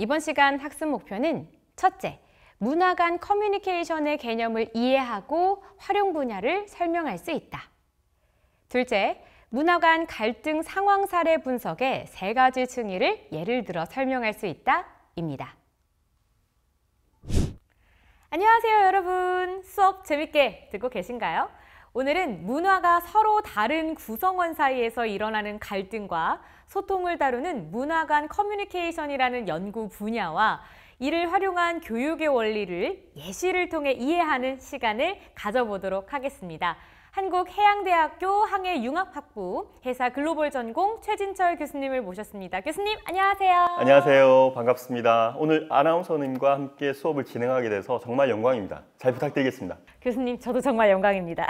이번 시간 학습 목표는 첫째, 문화 간 커뮤니케이션의 개념을 이해하고 활용 분야를 설명할 수 있다. 둘째, 문화 간 갈등 상황 사례 분석의 세 가지 층위를 예를 들어 설명할 수 있다 입니다. 안녕하세요 여러분. 수업 재밌게 듣고 계신가요? 오늘은 문화가 서로 다른 구성원 사이에서 일어나는 갈등과 소통을 다루는 문화 간 커뮤니케이션이라는 연구 분야와 이를 활용한 교육의 원리를 예시를 통해 이해하는 시간을 가져보도록 하겠습니다. 한국해양대학교 항해융합학부 해사 글로벌 전공 최진철 교수님을 모셨습니다. 교수님 안녕하세요. 안녕하세요. 반갑습니다. 오늘 아나운서님과 함께 수업을 진행하게 돼서 정말 영광입니다. 잘 부탁드리겠습니다. 교수님 저도 정말 영광입니다.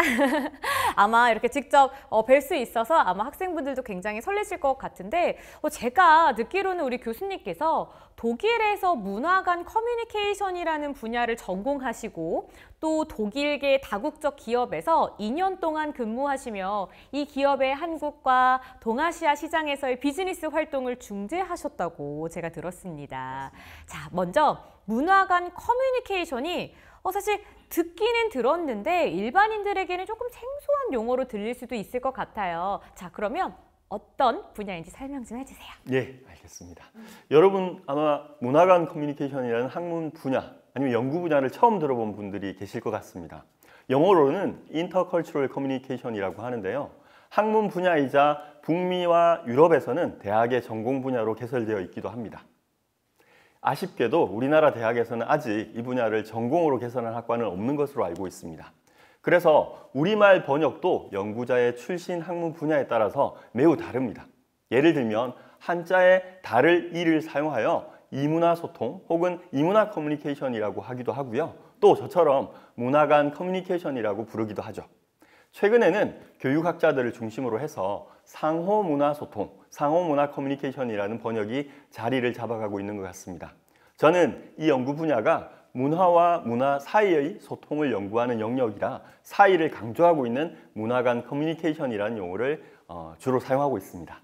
아마 이렇게 직접 뵐 수 있어서 아마 학생분들도 굉장히 설레실 것 같은데 제가 듣기로는 우리 교수님께서 독일에서 문화 간 커뮤니케이션이라는 분야를 전공하시고 또 독일계 다국적 기업에서 2년 동안 근무하시며 이 기업의 한국과 동아시아 시장에서의 비즈니스 활동을 중재하셨다고 제가 들었습니다. 자, 먼저 문화 간 커뮤니케이션이 사실 듣기는 들었는데 일반인들에게는 조금 생소한 용어로 들릴 수도 있을 것 같아요. 자, 그러면 어떤 분야인지 설명 좀 해주세요. 네, 알겠습니다. 여러분 아마 문화 간 커뮤니케이션이라는 학문 분야 아니면 연구 분야를 처음 들어본 분들이 계실 것 같습니다. 영어로는 Intercultural Communication이라고 하는데요. 학문 분야이자 북미와 유럽에서는 대학의 전공 분야로 개설되어 있기도 합니다. 아쉽게도 우리나라 대학에서는 아직 이 분야를 전공으로 개설한 학과는 없는 것으로 알고 있습니다. 그래서 우리말 번역도 연구자의 출신 학문 분야에 따라서 매우 다릅니다. 예를 들면 한자의 달을 이를 사용하여 이문화 소통 혹은 이문화 커뮤니케이션이라고 하기도 하고요. 또 저처럼 문화 간 커뮤니케이션이라고 부르기도 하죠. 최근에는 교육학자들을 중심으로 해서 상호 문화 소통, 상호 문화 커뮤니케이션이라는 번역이 자리를 잡아가고 있는 것 같습니다. 저는 이 연구 분야가 문화와 문화 사이의 소통을 연구하는 영역이라 사이를 강조하고 있는 문화 간 커뮤니케이션이라는 용어를 주로 사용하고 있습니다.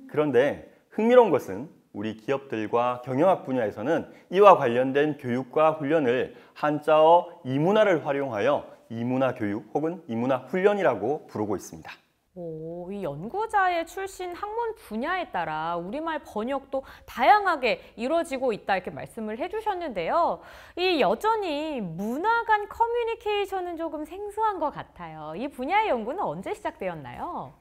그런데 흥미로운 것은 우리 기업들과 경영학 분야에서는 이와 관련된 교육과 훈련을 한자어 이문화를 활용하여 이문화 교육 혹은 이문화 훈련이라고 부르고 있습니다. 이 연구자의 출신 학문 분야에 따라 우리말 번역도 다양하게 이루어지고 있다 이렇게 말씀을 해주셨는데요. 이 여전히 문화 간 커뮤니케이션은 조금 생소한 것 같아요. 이 분야의 연구는 언제 시작되었나요?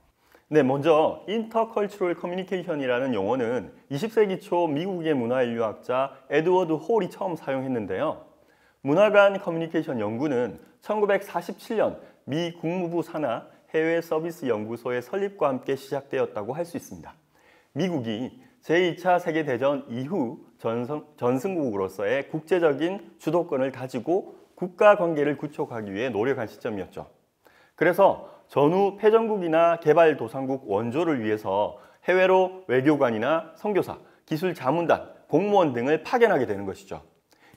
네, 먼저 Intercultural Communication이라는 용어는 20세기 초 미국의 문화인류학자 에드워드 홀이 처음 사용했는데요. 문화 간 커뮤니케이션 연구는 1947년 미 국무부 산하 해외 서비스 연구소의 설립과 함께 시작되었다고 할 수 있습니다. 미국이 제2차 세계대전 이후 전승국으로서의 국제적인 주도권을 다지고 국가 관계를 구축하기 위해 노력한 시점이었죠. 그래서 전후 패전국이나 개발도상국 원조를 위해서 해외로 외교관이나 선교사, 기술자문단, 공무원 등을 파견하게 되는 것이죠.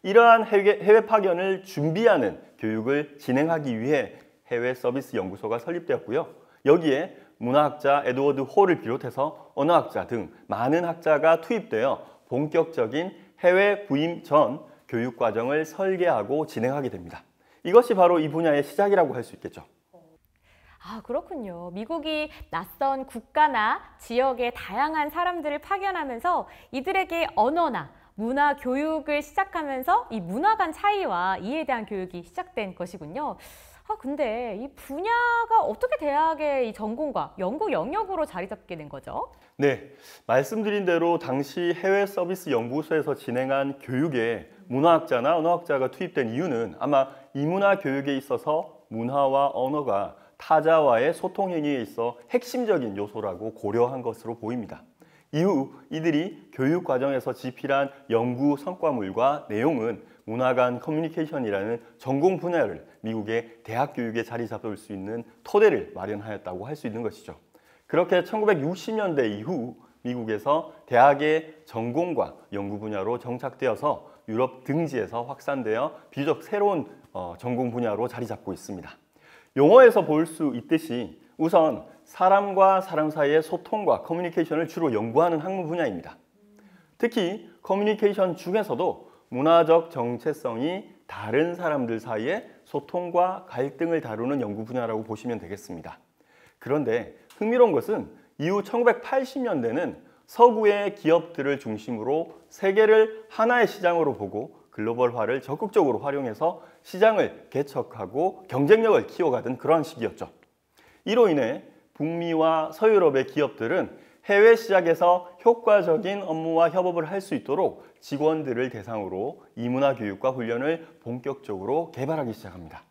이러한 해외 파견을 준비하는 교육을 진행하기 위해 해외 서비스 연구소가 설립되었고요. 여기에 문화학자 에드워드 홀을 비롯해서 언어학자 등 많은 학자가 투입되어 본격적인 해외 부임 전 교육 과정을 설계하고 진행하게 됩니다. 이것이 바로 이 분야의 시작이라고 할 수 있겠죠. 아, 그렇군요. 미국이 낯선 국가나 지역의 다양한 사람들을 파견하면서 이들에게 언어나 문화 교육을 시작하면서 이 문화 간 차이와 이에 대한 교육이 시작된 것이군요. 근데 이 분야가 어떻게 대학의 이 전공과 연구 영역으로 자리 잡게 된 거죠? 네, 말씀드린 대로 당시 해외 서비스 연구소에서 진행한 교육에 문화학자나 언어학자가 투입된 이유는 아마 이문화 교육에 있어서 문화와 언어가 타자와의 소통 행위에 있어 핵심적인 요소라고 고려한 것으로 보입니다. 이후 이들이 교육 과정에서 집필한 연구 성과물과 내용은 문화 간 커뮤니케이션이라는 전공 분야를 미국의 대학 교육에 자리 잡을 수 있는 토대를 마련하였다고 할 수 있는 것이죠. 그렇게 1960년대 이후 미국에서 대학의 전공과 연구 분야로 정착되어서 유럽 등지에서 확산되어 비교적 새로운 전공 분야로 자리 잡고 있습니다. 용어에서 볼 수 있듯이 우선 사람과 사람 사이의 소통과 커뮤니케이션을 주로 연구하는 학문 분야입니다. 특히 커뮤니케이션 중에서도 문화적 정체성이 다른 사람들 사이의 소통과 갈등을 다루는 연구 분야라고 보시면 되겠습니다. 그런데 흥미로운 것은 이후 1980년대는 서구의 기업들을 중심으로 세계를 하나의 시장으로 보고 글로벌화를 적극적으로 활용해서 시장을 개척하고 경쟁력을 키워가던 그러한 시기였죠. 이로 인해 북미와 서유럽의 기업들은 해외 시장에서 효과적인 업무와 협업을 할 수 있도록 직원들을 대상으로 이문화 교육과 훈련을 본격적으로 개발하기 시작합니다.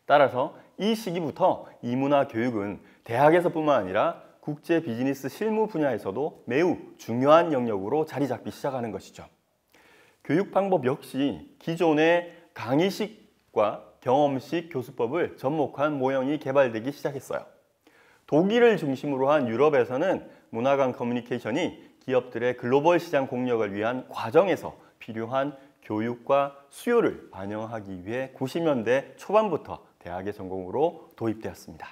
따라서 이 시기부터 이문화 교육은 대학에서뿐만 아니라 국제 비즈니스 실무 분야에서도 매우 중요한 영역으로 자리 잡기 시작하는 것이죠. 교육 방법 역시 기존의 강의식과 경험식 교수법을 접목한 모형이 개발되기 시작했어요. 독일을 중심으로 한 유럽에서는 문화 간 커뮤니케이션이 기업들의 글로벌 시장 공략을 위한 과정에서 필요한 교육과 수요를 반영하기 위해 90년대 초반부터 대학의 전공으로 도입되었습니다.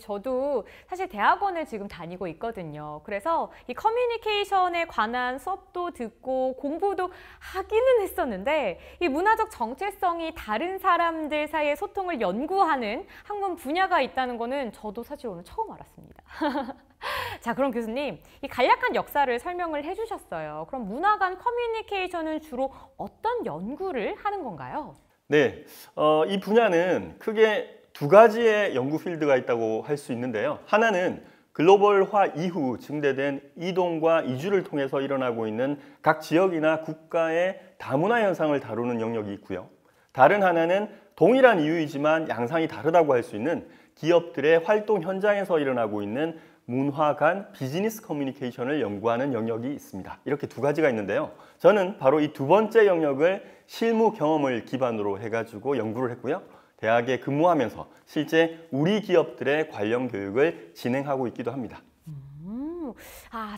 저도 사실 대학원을 지금 다니고 있거든요. 그래서 이 커뮤니케이션에 관한 수업도 듣고 공부도 하기는 했었는데 이 문화적 정체성이 다른 사람들 사이의 소통을 연구하는 학문 분야가 있다는 거는 저도 사실 오늘 처음 알았습니다. 자, 그럼 교수님, 이 간략한 역사를 설명을 해주셨어요. 그럼 문화 간 커뮤니케이션은 주로 어떤 연구를 하는 건가요? 네, 이 분야는 크게 두 가지의 연구 필드가 있다고 할 수 있는데요. 하나는 글로벌화 이후 증대된 이동과 이주를 통해서 일어나고 있는 각 지역이나 국가의 다문화 현상을 다루는 영역이 있고요. 다른 하나는 동일한 이유이지만 양상이 다르다고 할 수 있는 기업들의 활동 현장에서 일어나고 있는 문화 간 비즈니스 커뮤니케이션을 연구하는 영역이 있습니다. 이렇게 두 가지가 있는데요. 저는 바로 이 두 번째 영역을 실무 경험을 기반으로 해가지고 연구를 했고요. 대학에 근무하면서 실제 우리 기업들의 관련 교육을 진행하고 있기도 합니다.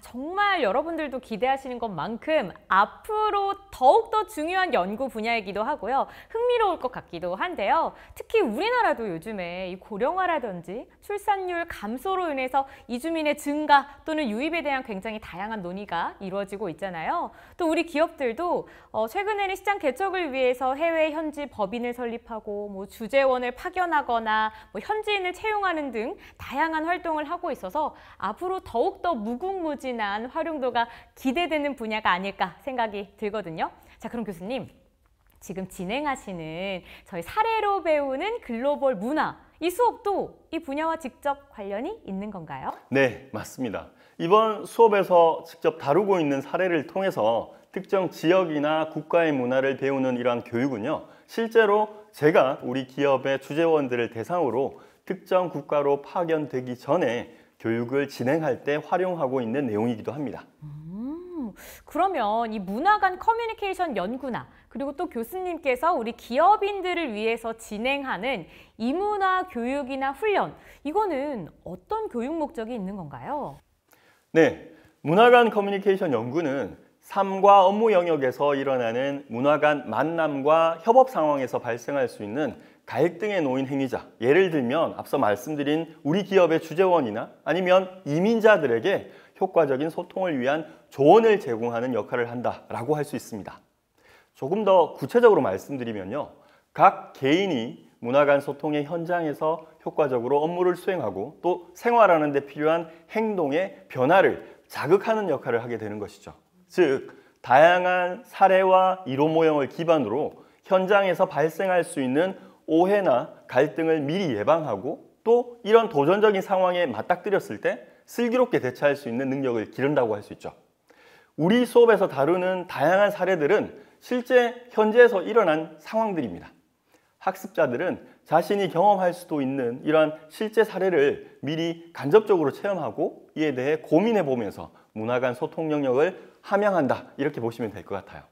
정말 여러분들도 기대하시는 것만큼 앞으로 더욱더 중요한 연구 분야이기도 하고요. 흥미로울 것 같기도 한데요. 특히 우리나라도 요즘에 이 고령화라든지 출산율 감소로 인해서 이주민의 증가 또는 유입에 대한 굉장히 다양한 논의가 이루어지고 있잖아요. 또 우리 기업들도 최근에는 시장 개척을 위해서 해외 현지 법인을 설립하고 주재원을 파견하거나 현지인을 채용하는 등 다양한 활동을 하고 있어서 앞으로 더욱더 무궁무진한 활용도가 기대되는 분야가 아닐까 생각이 들거든요. 자, 그럼 교수님, 지금 진행하시는 저희 사례로 배우는 글로벌 문화, 이 수업도 이 분야와 직접 관련이 있는 건가요? 네, 맞습니다. 이번 수업에서 직접 다루고 있는 사례를 통해서 특정 지역이나 국가의 문화를 배우는 이러한 교육은요, 실제로 제가 우리 기업의 주재원들을 대상으로 특정 국가로 파견되기 전에 교육을 진행할 때 활용하고 있는 내용이기도 합니다. 그러면 이 문화 간 커뮤니케이션 연구나 그리고 또 교수님께서 우리 기업인들을 위해서 진행하는 이문화 교육이나 훈련, 이거는 어떤 교육 목적이 있는 건가요? 네, 문화 간 커뮤니케이션 연구는 삶과 업무 영역에서 일어나는 문화 간 만남과 협업 상황에서 발생할 수 있는 갈등에 놓인 행위자, 예를 들면 앞서 말씀드린 우리 기업의 주재원이나 아니면 이민자들에게 효과적인 소통을 위한 조언을 제공하는 역할을 한다라고 할 수 있습니다. 조금 더 구체적으로 말씀드리면요, 각 개인이 문화 간 소통의 현장에서 효과적으로 업무를 수행하고 또 생활하는 데 필요한 행동의 변화를 자극하는 역할을 하게 되는 것이죠. 즉, 다양한 사례와 이론 모형을 기반으로 현장에서 발생할 수 있는 오해나 갈등을 미리 예방하고 또 이런 도전적인 상황에 맞닥뜨렸을 때 슬기롭게 대처할 수 있는 능력을 기른다고 할 수 있죠. 우리 수업에서 다루는 다양한 사례들은 실제 현지에서 일어난 상황들입니다. 학습자들은 자신이 경험할 수도 있는 이러한 실제 사례를 미리 간접적으로 체험하고 이에 대해 고민해 보면서 문화 간 소통 영역을 함양한다, 이렇게 보시면 될 것 같아요.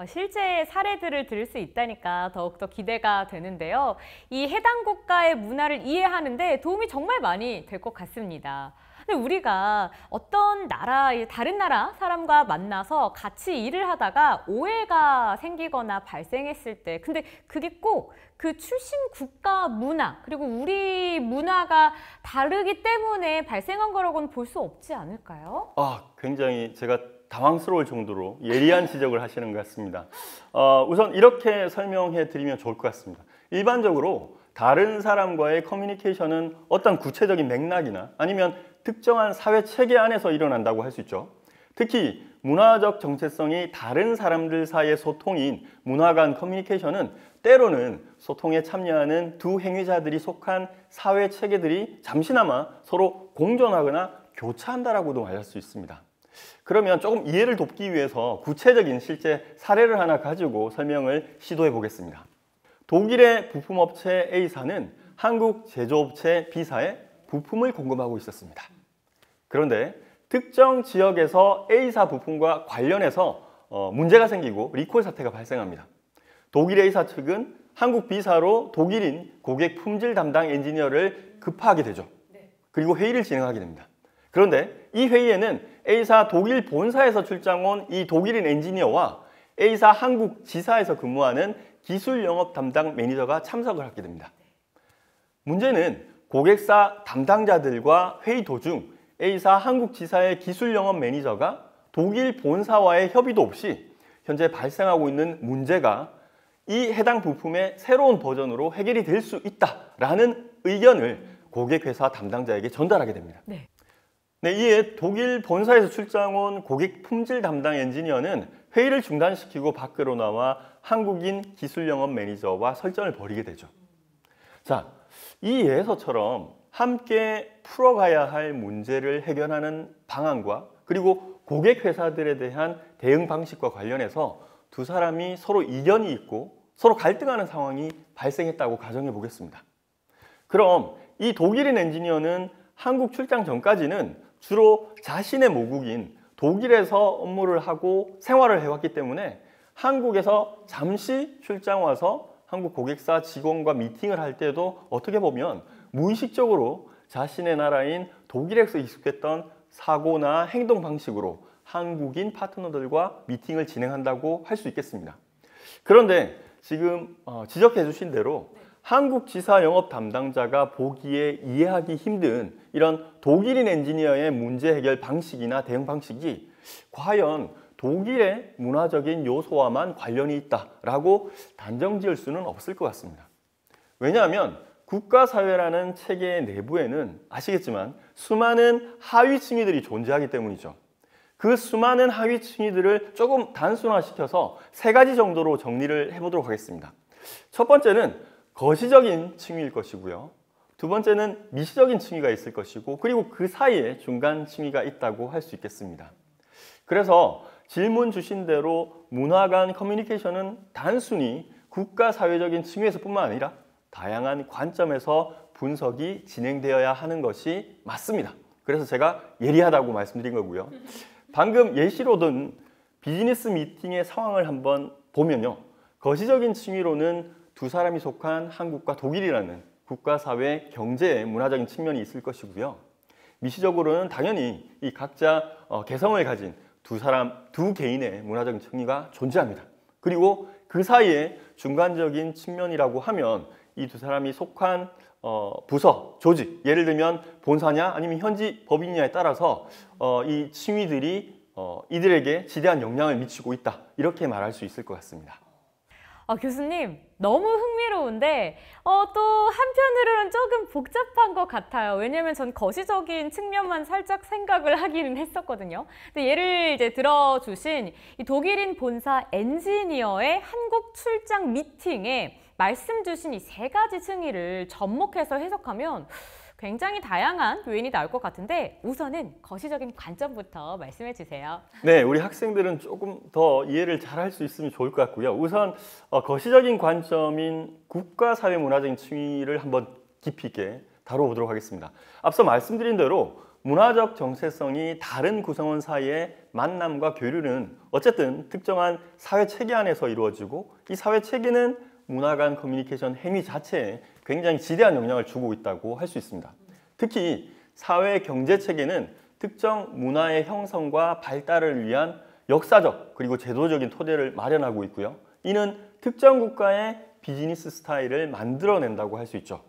실제 사례들을 들을 수 있다니까 더욱더 기대가 되는데요. 이 해당 국가의 문화를 이해하는 데 도움이 정말 많이 될 것 같습니다. 근데 우리가 어떤 다른 나라 사람과 만나서 같이 일을 하다가 오해가 생기거나 발생했을 때, 근데 그게 꼭 그 출신 국가 문화, 그리고 우리 문화가 다르기 때문에 발생한 거라고는 볼 수 없지 않을까요? 굉장히 제가 당황스러울 정도로 예리한 지적을 하시는 것 같습니다. 우선 이렇게 설명해 드리면 좋을 것 같습니다. 일반적으로 다른 사람과의 커뮤니케이션은 어떤 구체적인 맥락이나 아니면 특정한 사회 체계 안에서 일어난다고 할 수 있죠. 특히 문화적 정체성이 다른 사람들 사이의 소통인 문화 간 커뮤니케이션은 때로는 소통에 참여하는 두 행위자들이 속한 사회 체계들이 잠시나마 서로 공존하거나 교차한다라고도 말할 수 있습니다. 그러면 조금 이해를 돕기 위해서 구체적인 실제 사례를 하나 가지고 설명을 시도해 보겠습니다. 독일의 부품업체 A사는 한국 제조업체 B사에 부품을 공급하고 있었습니다. 그런데 특정 지역에서 A사 부품과 관련해서 문제가 생기고 리콜 사태가 발생합니다. 독일 A사 측은 한국 B사로 독일인 고객 품질 담당 엔지니어를 급파하게 되죠. 그리고 회의를 진행하게 됩니다. 그런데 이 회의에는 A사 독일 본사에서 출장 온 이 독일인 엔지니어와 A사 한국 지사에서 근무하는 기술 영업 담당 매니저가 참석을 하게 됩니다. 문제는 고객사 담당자들과 회의 도중 A사 한국 지사의 기술 영업 매니저가 독일 본사와의 협의도 없이 현재 발생하고 있는 문제가 이 해당 부품의 새로운 버전으로 해결이 될 수 있다라는 의견을 고객회사 담당자에게 전달하게 됩니다. 네, 이에 독일 본사에서 출장 온 고객 품질 담당 엔지니어는 회의를 중단시키고 밖으로 나와 한국인 기술 영업 매니저와 설전을 벌이게 되죠. 자, 이 예서처럼 함께 풀어가야 할 문제를 해결하는 방안과 그리고 고객 회사들에 대한 대응 방식과 관련해서 두 사람이 서로 이견이 있고 서로 갈등하는 상황이 발생했다고 가정해 보겠습니다. 그럼 이 독일인 엔지니어는 한국 출장 전까지는 주로 자신의 모국인 독일에서 업무를 하고 생활을 해왔기 때문에 한국에서 잠시 출장 와서 한국 고객사 직원과 미팅을 할 때도 어떻게 보면 무의식적으로 자신의 나라인 독일에서 익숙했던 사고나 행동 방식으로 한국인 파트너들과 미팅을 진행한다고 할 수 있겠습니다. 그런데 지금 지적해 주신 대로 한국 지사 영업 담당자가 보기에 이해하기 힘든 이런 독일인 엔지니어의 문제 해결 방식이나 대응 방식이 과연 독일의 문화적인 요소와만 관련이 있다라고 단정 지을 수는 없을 것 같습니다. 왜냐하면 국가사회라는 체계의 내부에는 아시겠지만 수많은 하위 층위들이 존재하기 때문이죠. 그 수많은 하위 층위들을 조금 단순화시켜서 세 가지 정도로 정리를 해보도록 하겠습니다. 첫 번째는 거시적인 층위일 것이고요. 두 번째는 미시적인 층위가 있을 것이고 그리고 그 사이에 중간 층위가 있다고 할 수 있겠습니다. 그래서 질문 주신 대로 문화 간 커뮤니케이션은 단순히 국가 사회적인 층위에서 뿐만 아니라 다양한 관점에서 분석이 진행되어야 하는 것이 맞습니다. 그래서 제가 예리하다고 말씀드린 거고요. 방금 예시로 든 비즈니스 미팅의 상황을 한번 보면요. 거시적인 층위로는 두 사람이 속한 한국과 독일이라는 국가, 사회, 경제의 문화적인 측면이 있을 것이고요. 미시적으로는 당연히 이 각자 개성을 가진 두 개인의 문화적인 층위가 존재합니다. 그리고 그 사이에 중간적인 측면이라고 하면 이 두 사람이 속한 부서, 조직, 예를 들면 본사냐 아니면 현지 법인냐에 따라서 이 층위들이 이들에게 지대한 영향을 미치고 있다. 이렇게 말할 수 있을 것 같습니다. 교수님, 너무 흥미로운데 또 한편으로는 조금 복잡한 것 같아요. 왜냐하면 전 거시적인 측면만 살짝 생각을 하기는 했었거든요. 근데 예를 이제 들어주신 이 독일인 본사 엔지니어의 한국 출장 미팅에 말씀 주신 이 세 가지 층위를 접목해서 해석하면 굉장히 다양한 요인이 나올 것 같은데 우선은 거시적인 관점부터 말씀해 주세요. 네, 우리 학생들은 조금 더 이해를 잘 할 수 있으면 좋을 것 같고요. 우선 거시적인 관점인 국가 사회 문화적인 층위를 한번 깊이 있게 다뤄보도록 하겠습니다. 앞서 말씀드린 대로 문화적 정체성이 다른 구성원 사이의 만남과 교류는 어쨌든 특정한 사회 체계 안에서 이루어지고 이 사회 체계는 문화 간 커뮤니케이션 행위 자체에 굉장히 지대한 영향을 주고 있다고 할 수 있습니다. 특히 사회 경제 체계는 특정 문화의 형성과 발달을 위한 역사적 그리고 제도적인 토대를 마련하고 있고요. 이는 특정 국가의 비즈니스 스타일을 만들어낸다고 할 수 있죠.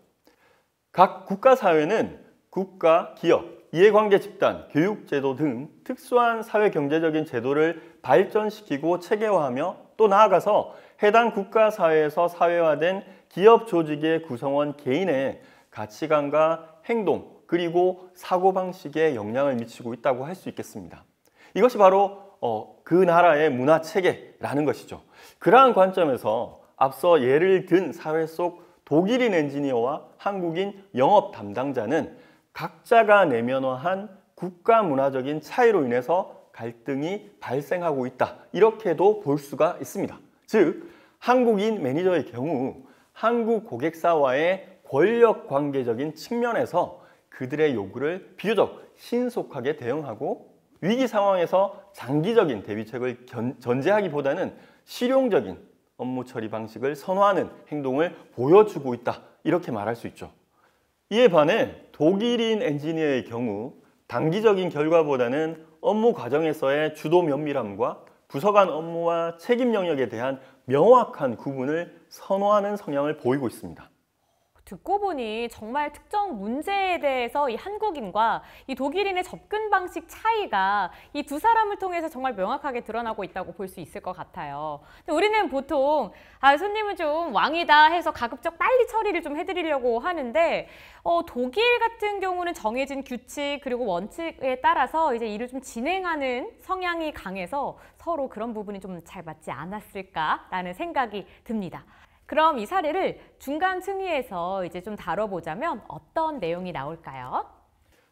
각 국가 사회는 국가, 기업, 이해관계 집단, 교육제도 등 특수한 사회경제적인 제도를 발전시키고 체계화하며 또 나아가서 해당 국가사회에서 사회화된 기업 조직의 구성원 개인의 가치관과 행동 그리고 사고방식에 영향을 미치고 있다고 할 수 있겠습니다. 이것이 바로 그 나라의 문화체계라는 것이죠. 그러한 관점에서 앞서 예를 든 사회 속 독일인 엔지니어와 한국인 영업 담당자는 각자가 내면화한 국가 문화적인 차이로 인해서 갈등이 발생하고 있다. 이렇게도 볼 수가 있습니다. 즉, 한국인 매니저의 경우 한국 고객사와의 권력 관계적인 측면에서 그들의 요구를 비교적 신속하게 대응하고 위기 상황에서 장기적인 대비책을 전제하기보다는 실용적인 업무 처리 방식을 선호하는 행동을 보여주고 있다. 이렇게 말할 수 있죠. 이에 반해 독일인 엔지니어의 경우 단기적인 결과보다는 업무 과정에서의 주도 면밀함과 부서 간 업무와 책임 영역에 대한 명확한 구분을 선호하는 성향을 보이고 있습니다. 듣고 보니 정말 특정 문제에 대해서 이 한국인과 이 독일인의 접근 방식 차이가 이 두 사람을 통해서 정말 명확하게 드러나고 있다고 볼 수 있을 것 같아요. 근데 우리는 보통 손님은 좀 왕이다 해서 가급적 빨리 처리를 좀 해드리려고 하는데 독일 같은 경우는 정해진 규칙 그리고 원칙에 따라서 이제 일을 좀 진행하는 성향이 강해서 서로 그런 부분이 좀 잘 맞지 않았을까라는 생각이 듭니다. 그럼 이 사례를 중간 층위에서 이제 좀 다뤄보자면 어떤 내용이 나올까요?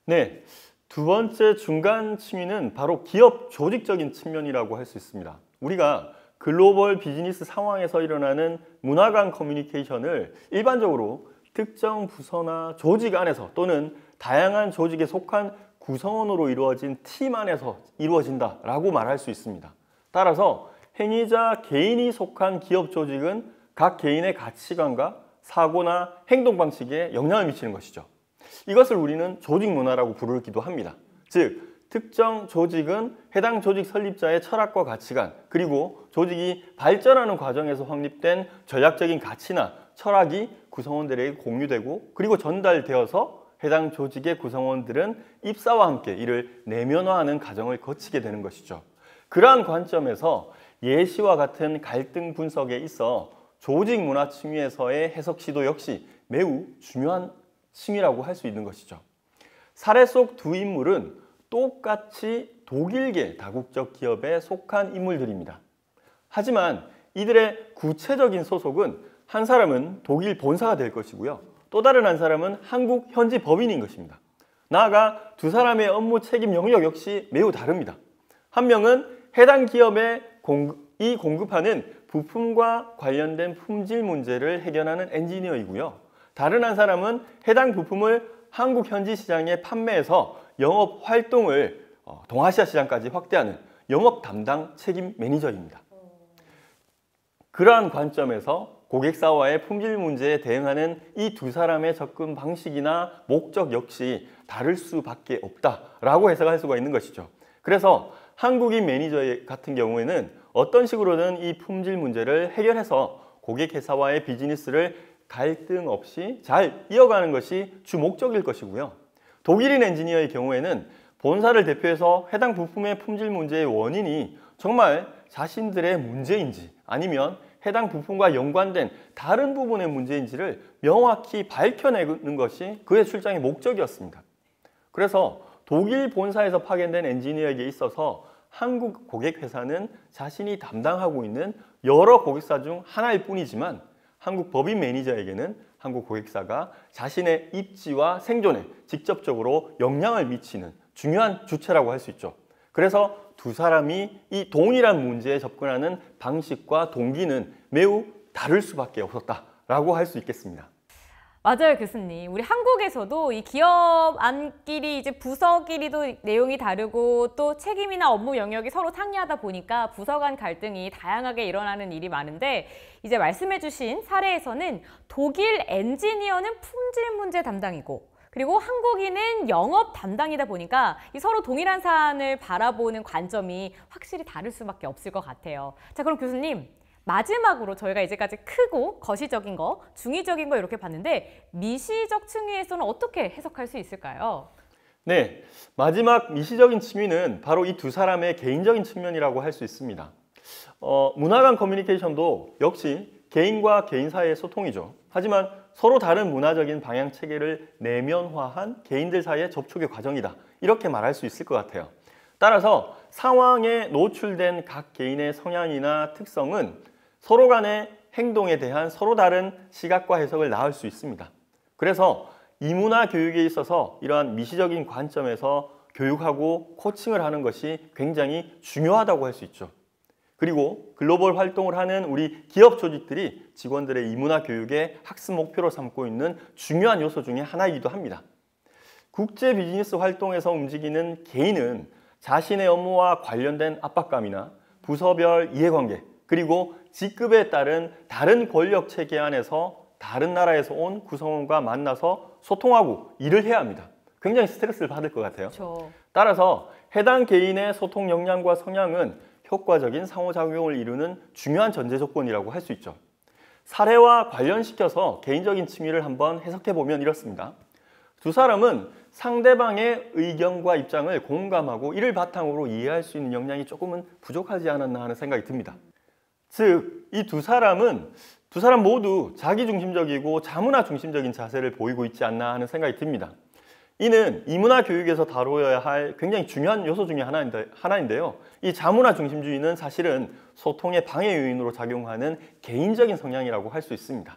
네, 두 번째 중간 층위는 바로 기업 조직적인 측면이라고 할 수 있습니다. 우리가 글로벌 비즈니스 상황에서 일어나는 문화 간 커뮤니케이션을 일반적으로 특정 부서나 조직 안에서 또는 다양한 조직에 속한 구성원으로 이루어진 팀 안에서 이루어진다라고 말할 수 있습니다. 따라서 행위자 개인이 속한 기업 조직은 각 개인의 가치관과 사고나 행동 방식에 영향을 미치는 것이죠. 이것을 우리는 조직 문화라고 부르기도 합니다. 즉, 특정 조직은 해당 조직 설립자의 철학과 가치관, 그리고 조직이 발전하는 과정에서 확립된 전략적인 가치나 철학이 구성원들에게 공유되고 그리고 전달되어서 해당 조직의 구성원들은 입사와 함께 이를 내면화하는 과정을 거치게 되는 것이죠. 그러한 관점에서 예시와 같은 갈등 분석에 있어 조직 문화 층위에서의 해석 시도 역시 매우 중요한 층위라고 할 수 있는 것이죠. 사례 속 두 인물은 똑같이 독일계 다국적 기업에 속한 인물들입니다. 하지만 이들의 구체적인 소속은 한 사람은 독일 본사가 될 것이고요. 또 다른 한 사람은 한국 현지 법인인 것입니다. 나아가 두 사람의 업무 책임 영역 역시 매우 다릅니다. 한 명은 해당 기업에 공급하는 부품과 관련된 품질 문제를 해결하는 엔지니어이고요. 다른 한 사람은 해당 부품을 한국 현지 시장에 판매해서 영업 활동을 동아시아 시장까지 확대하는 영업 담당 책임 매니저입니다. 그러한 관점에서 고객사와의 품질 문제에 대응하는 이 두 사람의 접근 방식이나 목적 역시 다를 수밖에 없다라고 해석할 수가 있는 것이죠. 그래서 한국인 매니저 같은 경우에는 어떤 식으로든 이 품질 문제를 해결해서 고객회사와의 비즈니스를 갈등 없이 잘 이어가는 것이 주 목적일 것이고요. 독일인 엔지니어의 경우에는 본사를 대표해서 해당 부품의 품질 문제의 원인이 정말 자신들의 문제인지 아니면 해당 부품과 연관된 다른 부분의 문제인지를 명확히 밝혀내는 것이 그의 출장의 목적이었습니다. 그래서 독일 본사에서 파견된 엔지니어에게 있어서 한국 고객회사는 자신이 담당하고 있는 여러 고객사 중 하나일 뿐이지만 한국 법인 매니저에게는 한국 고객사가 자신의 입지와 생존에 직접적으로 영향을 미치는 중요한 주체라고 할 수 있죠. 그래서 두 사람이 이 동일한 문제에 접근하는 방식과 동기는 매우 다를 수밖에 없었다라고 할 수 있겠습니다. 맞아요, 교수님. 우리 한국에서도 이 기업 안끼리 이제 부서끼리도 내용이 다르고 또 책임이나 업무 영역이 서로 상이하다 보니까 부서 간 갈등이 다양하게 일어나는 일이 많은데 이제 말씀해주신 사례에서는 독일 엔지니어는 품질 문제 담당이고 그리고 한국인은 영업 담당이다 보니까 이 서로 동일한 사안을 바라보는 관점이 확실히 다를 수밖에 없을 것 같아요. 자, 그럼 교수님. 마지막으로 저희가 이제까지 크고 거시적인 거, 중의적인 거 이렇게 봤는데 미시적 층위에서는 어떻게 해석할 수 있을까요? 네, 마지막 미시적인 층위는 바로 이 두 사람의 개인적인 측면이라고 할 수 있습니다. 문화 간 커뮤니케이션도 역시 개인과 개인 사이의 소통이죠. 하지만 서로 다른 문화적인 방향 체계를 내면화한 개인들 사이의 접촉의 과정이다. 이렇게 말할 수 있을 것 같아요. 따라서 상황에 노출된 각 개인의 성향이나 특성은 서로 간의 행동에 대한 서로 다른 시각과 해석을 낳을 수 있습니다. 그래서 이문화 교육에 있어서 이러한 미시적인 관점에서 교육하고 코칭을 하는 것이 굉장히 중요하다고 할 수 있죠. 그리고 글로벌 활동을 하는 우리 기업 조직들이 직원들의 이문화 교육의 학습 목표로 삼고 있는 중요한 요소 중에 하나이기도 합니다. 국제 비즈니스 활동에서 움직이는 개인은 자신의 업무와 관련된 압박감이나 부서별 이해관계, 그리고 직급에 따른 다른 권력 체계 안에서 다른 나라에서 온 구성원과 만나서 소통하고 일을 해야 합니다. 굉장히 스트레스를 받을 것 같아요. 그렇죠. 따라서 해당 개인의 소통 역량과 성향은 효과적인 상호작용을 이루는 중요한 전제 조건이라고 할 수 있죠. 사례와 관련시켜서 개인적인 층위를 한번 해석해 보면 이렇습니다. 두 사람은 상대방의 의견과 입장을 공감하고 이를 바탕으로 이해할 수 있는 역량이 조금은 부족하지 않았나 하는 생각이 듭니다. 즉, 이 두 사람 모두 자기중심적이고 자문화 중심적인 자세를 보이고 있지 않나 하는 생각이 듭니다. 이는 이문화 교육에서 다뤄야 할 굉장히 중요한 요소 중에 하나인데요. 이 자문화 중심주의는 사실은 소통의 방해 요인으로 작용하는 개인적인 성향이라고 할 수 있습니다.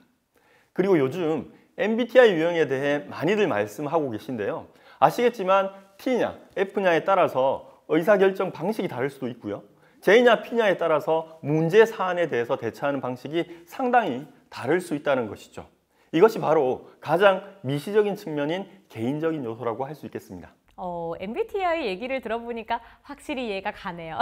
그리고 요즘 MBTI 유형에 대해 많이들 말씀하고 계신데요. 아시겠지만 T냐, F냐에 따라서 의사결정 방식이 다를 수도 있고요. J냐, P냐에 따라서 문제 사안에 대해서 대처하는 방식이 상당히 다를 수 있다는 것이죠. 이것이 바로 가장 미시적인 측면인 개인적인 요소라고 할 수 있겠습니다. MBTI 얘기를 들어보니까 확실히 이해가 가네요.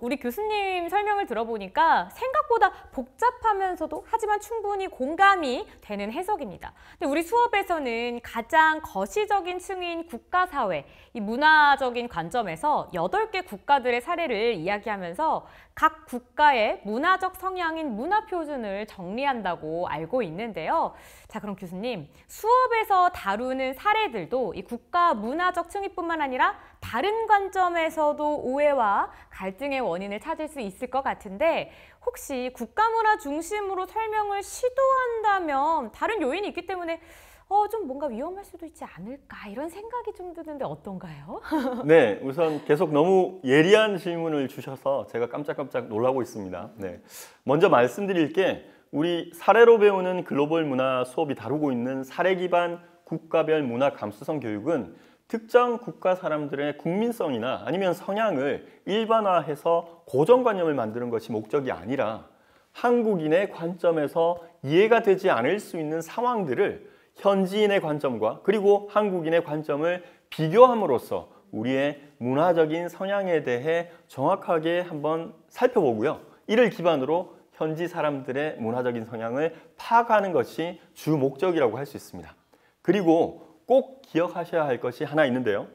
우리 교수님 설명을 들어보니까 생각보다 복잡하면서도 하지만 충분히 공감이 되는 해석입니다. 근데 우리 수업에서는 가장 거시적인 층위인 국가사회, 이 문화적인 관점에서 8개 국가들의 사례를 이야기하면서 각 국가의 문화적 성향인 문화표준을 정리한다고 알고 있는데요. 자, 그럼 교수님, 수업에서 다루는 사례들도 이 국가 문화적 층위뿐만 아니라 다른 관점에서도 오해와 갈등의 원인을 찾을 수 있을 것 같은데 혹시 국가 문화 중심으로 설명을 시도한다면 다른 요인이 있기 때문에 좀 뭔가 위험할 수도 있지 않을까 이런 생각이 좀 드는데 어떤가요? 네, 우선 계속 너무 예리한 질문을 주셔서 제가 깜짝깜짝 놀라고 있습니다. 네, 먼저 말씀드릴 게 우리 사례로 배우는 글로벌 문화 수업이 다루고 있는 사례 기반 국가별 문화 감수성 교육은 특정 국가 사람들의 국민성이나 아니면 성향을 일반화해서 고정관념을 만드는 것이 목적이 아니라 한국인의 관점에서 이해가 되지 않을 수 있는 상황들을 현지인의 관점과 그리고 한국인의 관점을 비교함으로써 우리의 문화적인 성향에 대해 정확하게 한번 살펴보고요. 이를 기반으로 현지 사람들의 문화적인 성향을 파악하는 것이 주 목적이라고 할 수 있습니다. 그리고 꼭 기억하셔야 할 것이 하나 있는데요.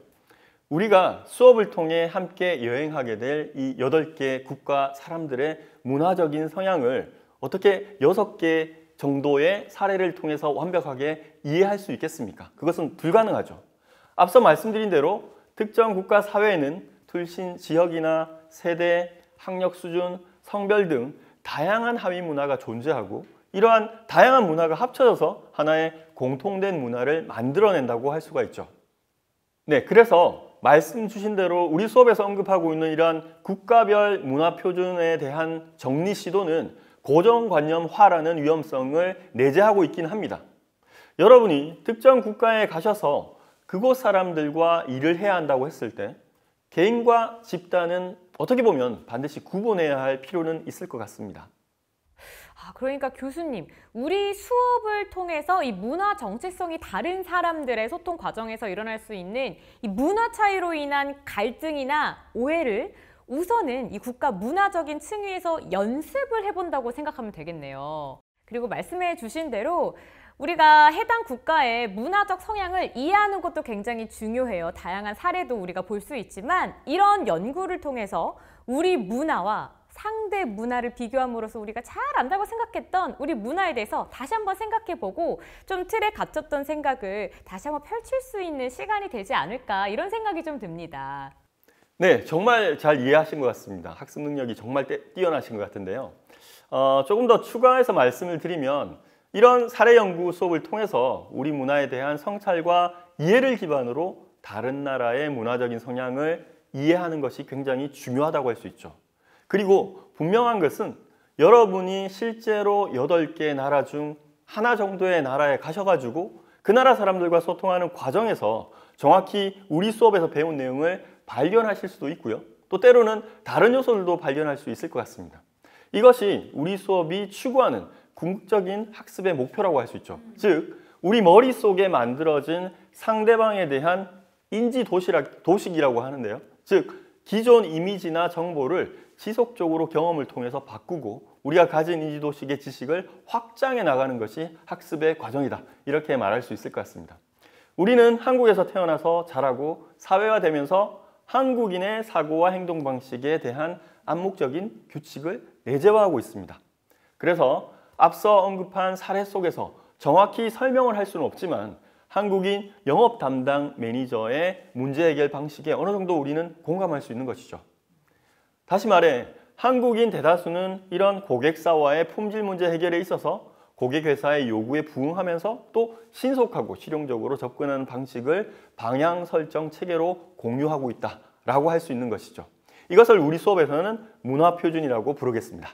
우리가 수업을 통해 함께 여행하게 될 이 8개 국가 사람들의 문화적인 성향을 어떻게 6개 정도의 사례를 통해서 완벽하게 이해할 수 있겠습니까? 그것은 불가능하죠. 앞서 말씀드린 대로 특정 국가 사회에는 출신 지역이나 세대, 학력 수준, 성별 등 다양한 하위 문화가 존재하고 이러한 다양한 문화가 합쳐져서 하나의 공통된 문화를 만들어낸다고 할 수가 있죠. 네, 그래서 말씀 주신 대로 우리 수업에서 언급하고 있는 이러한 국가별 문화 표준에 대한 정리 시도는 고정관념화라는 위험성을 내재하고 있긴 합니다. 여러분이 특정 국가에 가셔서 그곳 사람들과 일을 해야 한다고 했을 때 개인과 집단은 어떻게 보면 반드시 구분해야 할 필요는 있을 것 같습니다. 그러니까 교수님, 우리 수업을 통해서 이 문화 정체성이 다른 사람들의 소통 과정에서 일어날 수 있는 이 문화 차이로 인한 갈등이나 오해를 우선은 이 국가 문화적인 층위에서 연습을 해본다고 생각하면 되겠네요. 그리고 말씀해 주신 대로 우리가 해당 국가의 문화적 성향을 이해하는 것도 굉장히 중요해요. 다양한 사례도 우리가 볼 수 있지만 이런 연구를 통해서 우리 문화와 상대 문화를 비교함으로써 우리가 잘 안다고 생각했던 우리 문화에 대해서 다시 한번 생각해보고 좀 틀에 갇혔던 생각을 다시 한번 펼칠 수 있는 시간이 되지 않을까 이런 생각이 좀 듭니다. 네, 정말 잘 이해하신 것 같습니다. 학습 능력이 정말 뛰어나신 것 같은데요. 조금 더 추가해서 말씀을 드리면 이런 사례 연구 수업을 통해서 우리 문화에 대한 성찰과 이해를 기반으로 다른 나라의 문화적인 성향을 이해하는 것이 굉장히 중요하다고 할 수 있죠. 그리고 분명한 것은 여러분이 실제로 8개의 나라 중 하나 정도의 나라에 가셔가지고 그 나라 사람들과 소통하는 과정에서 정확히 우리 수업에서 배운 내용을 발견하실 수도 있고요. 또 때로는 다른 요소들도 발견할 수 있을 것 같습니다. 이것이 우리 수업이 추구하는 궁극적인 학습의 목표라고 할 수 있죠. 즉, 우리 머릿속에 만들어진 상대방에 대한 인지 도식이라고 하는데요. 즉, 기존 이미지나 정보를 지속적으로 경험을 통해서 바꾸고 우리가 가진 인지도식의 지식을 확장해 나가는 것이 학습의 과정이다. 이렇게 말할 수 있을 것 같습니다. 우리는 한국에서 태어나서 자라고 사회화되면서 한국인의 사고와 행동 방식에 대한 암묵적인 규칙을 내재화하고 있습니다. 그래서 앞서 언급한 사례 속에서 정확히 설명을 할 수는 없지만 한국인 영업 담당 매니저의 문제 해결 방식에 어느 정도 우리는 공감할 수 있는 것이죠. 다시 말해 한국인 대다수는 이런 고객사와의 품질 문제 해결에 있어서 고객 회사의 요구에 부응하면서 또 신속하고 실용적으로 접근하는 방식을 방향 설정 체계로 공유하고 있다라고 할 수 있는 것이죠. 이것을 우리 수업에서는 문화 표준이라고 부르겠습니다.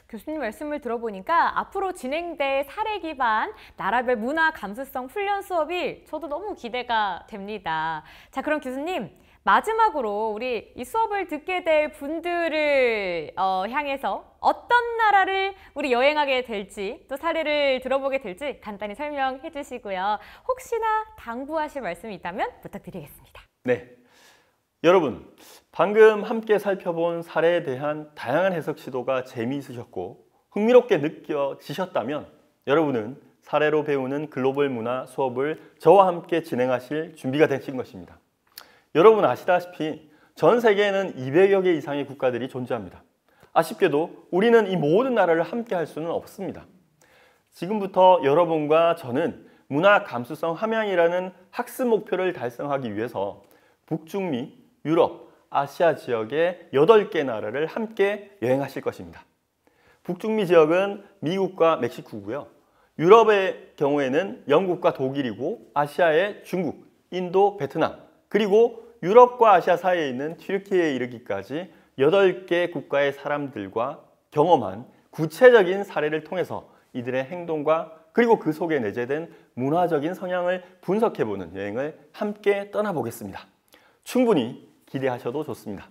교수님 말씀을 들어보니까 앞으로 진행될 사례 기반 나라별 문화 감수성 훈련 수업이 저도 너무 기대가 됩니다. 자, 그럼 교수님 마지막으로 우리 이 수업을 듣게 될 분들을 향해서 어떤 나라를 우리 여행하게 될지 또 사례를 들어보게 될지 간단히 설명해 주시고요. 혹시나 당부하실 말씀이 있다면 부탁드리겠습니다. 네, 여러분 방금 함께 살펴본 사례에 대한 다양한 해석 시도가 재미있으셨고 흥미롭게 느껴지셨다면 여러분은 사례로 배우는 글로벌 문화 수업을 저와 함께 진행하실 준비가 되신 것입니다. 여러분 아시다시피 전 세계에는 200여 개 이상의 국가들이 존재합니다. 아쉽게도 우리는 이 모든 나라를 함께 할 수는 없습니다. 지금부터 여러분과 저는 문화 감수성 함양이라는 학습 목표를 달성하기 위해서 북중미, 유럽, 아시아 지역의 8개 나라를 함께 여행하실 것입니다. 북중미 지역은 미국과 멕시코고요. 유럽의 경우에는 영국과 독일이고 아시아의 중국, 인도, 베트남, 그리고 유럽과 아시아 사이에 있는 튀르키예에 이르기까지 8개 국가의 사람들과 경험한 구체적인 사례를 통해서 이들의 행동과 그리고 그 속에 내재된 문화적인 성향을 분석해보는 여행을 함께 떠나보겠습니다. 충분히 기대하셔도 좋습니다.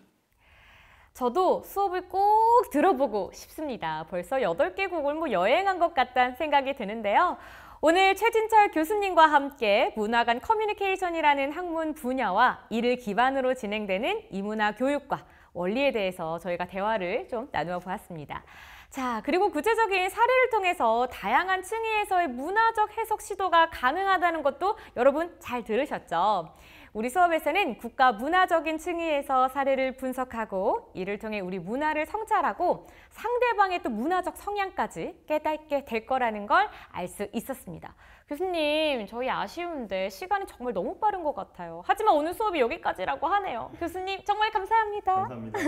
저도 수업을 꼭 들어보고 싶습니다. 벌써 8개국을 여행한 것 같다는 생각이 드는데요. 오늘 최진철 교수님과 함께 문화 간 커뮤니케이션이라는 학문 분야와 이를 기반으로 진행되는 이문화 교육과 원리에 대해서 저희가 대화를 좀 나누어 보았습니다. 자, 그리고 구체적인 사례를 통해서 다양한 층위에서의 문화적 해석 시도가 가능하다는 것도 여러분 잘 들으셨죠? 우리 수업에서는 국가 문화적인 층위에서 사례를 분석하고 이를 통해 우리 문화를 성찰하고 상대방의 또 문화적 성향까지 깨닫게 될 거라는 걸 알 수 있었습니다. 교수님, 저희 아쉬운데 시간이 정말 너무 빠른 것 같아요. 하지만 오늘 수업이 여기까지라고 하네요. 교수님, 정말 감사합니다. 감사합니다.